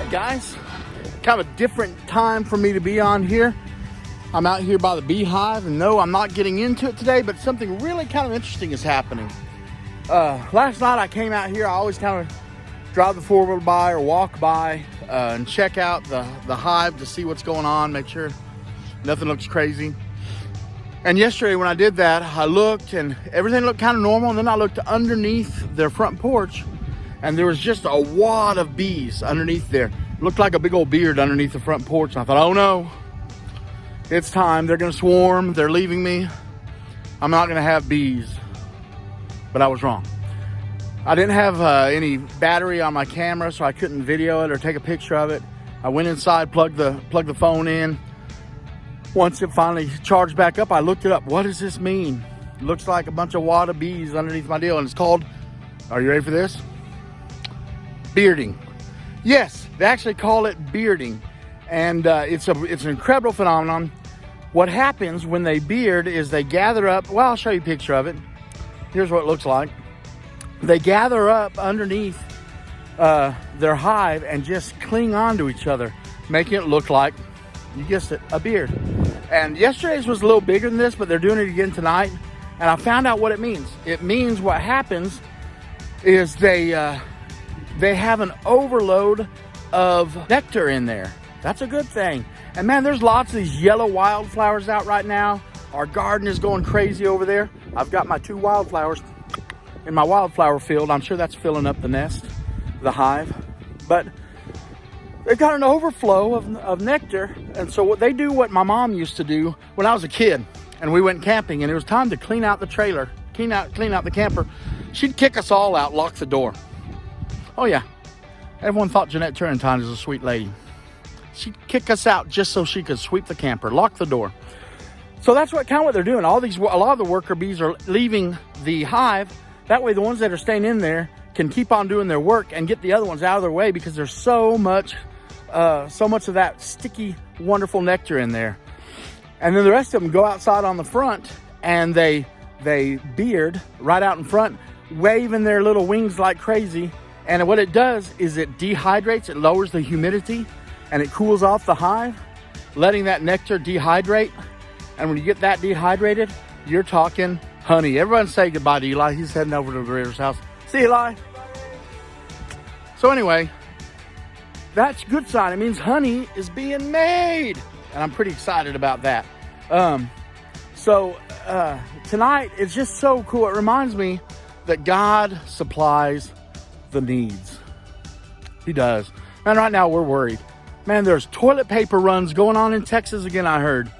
right, guys. Kind of a different time for me to be on here. I'm out here by the beehive, and no, I'm not getting into it today, but something really kind of interesting is happening. Last night I came out here. I always kind of drive the four-wheel by or walk by and check out the hive to see what's going on, make sure nothing looks crazy. And yesterday when I did that, I looked and everything looked kind of normal, and then I looked underneath their front porch, and there was just a wad of bees underneath there. It looked like a big old beard underneath the front porch. And I thought, oh no, it's time. They're gonna swarm, they're leaving me. I'm not gonna have bees. But I was wrong. I didn't have any battery on my camera, so I couldn't video it or take a picture of it. I went inside, plugged the phone in. Once it finally charged back up, I looked it up. What does this mean? It looks like a bunch of wad of bees underneath my deal, and it's called, are you ready for this? Bearding. Yes, they actually call it bearding, and it's an incredible phenomenon. What happens when they beard is they gather up. Well, I'll show you a picture of it. Here's what it looks like. They gather up underneath their hive and just cling on to each other, making it look like, you guessed it, a beard. And yesterday's was a little bigger than this, but they're doing it again tonight. And I found out what it means. It means what happens is they have an overload of nectar in there. That's a good thing. And man, there's lots of these yellow wildflowers out right now. Our garden is going crazy over there. I've got my 2 wildflowers in my wildflower field. I'm sure that's filling up the nest, the hive. But they've got an overflow of nectar. And so what they do, what my mom used to do when I was a kid, and we went camping, and it was time to clean out the trailer, clean out the camper, she'd kick us all out, lock the door. Oh yeah, everyone thought Jeanette Turrentine is a sweet lady. She'd kick us out just so she could sweep the camper, lock the door. So that's what they're doing. A lot of the worker bees are leaving the hive. That way the ones that are staying in there can keep on doing their work and get the other ones out of their way, because there's so much of that sticky, wonderful nectar in there. And then the rest of them go outside on the front, and they beard right out in front, waving their little wings like crazy. And what it does is it dehydrates, it lowers the humidity, and it cools off the hive, letting that nectar dehydrate. And when you get that dehydrated, you're talking honey. Everyone say goodbye to Eli. He's heading over to the Ritter's house. See you, Eli. So anyway, that's a good sign. It means honey is being made. And I'm pretty excited about that. Tonight, it's just so cool. It reminds me that God supplies the needs. He does. Man, right now we're worried. Man, there's toilet paper runs going on in Texas again, I heard.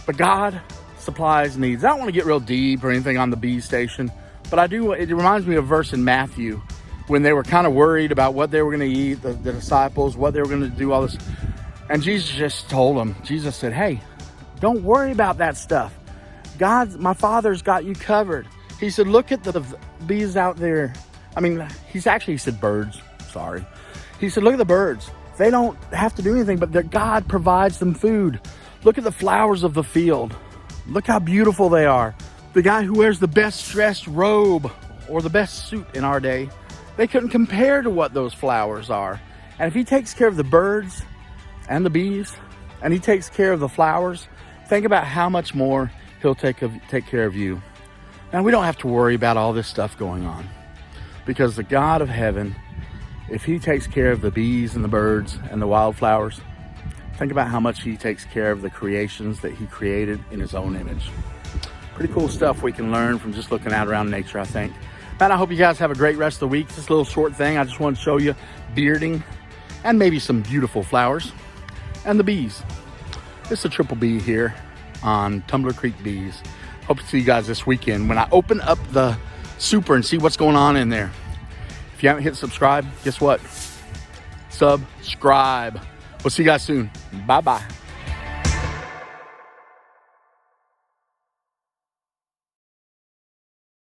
But God supplies needs. I don't want to get real deep or anything on the bee station, but I do. It reminds me of a verse in Matthew when they were kind of worried about what they were going to eat, the disciples, what they were going to do, all this. And Jesus just told them, Jesus said, hey, don't worry about that stuff. My Father's got you covered. He said, look at the bees out there. I mean, he said birds. Sorry. He said, look at the birds. They don't have to do anything, but God provides them food. Look at the flowers of the field. Look how beautiful they are. The guy who wears the best dressed robe or the best suit in our day, they couldn't compare to what those flowers are. And if he takes care of the birds and the bees, and he takes care of the flowers, think about how much more he'll take care of you. And we don't have to worry about all this stuff going on, because the God of heaven, if he takes care of the bees and the birds and the wildflowers, think about how much he takes care of the creations that he created in his own image. Pretty cool stuff we can learn from just looking out around nature, I think. Man, I hope you guys have a great rest of the week. This little short thing, I just want to show you bearding and maybe some beautiful flowers and the bees. This is a Triple B here on Tumbler Creek Bees. Hope to see you guys this weekend when I open up the super and see what's going on in there. If you haven't hit subscribe, guess what? Subscribe. We'll see you guys soon. Bye-bye.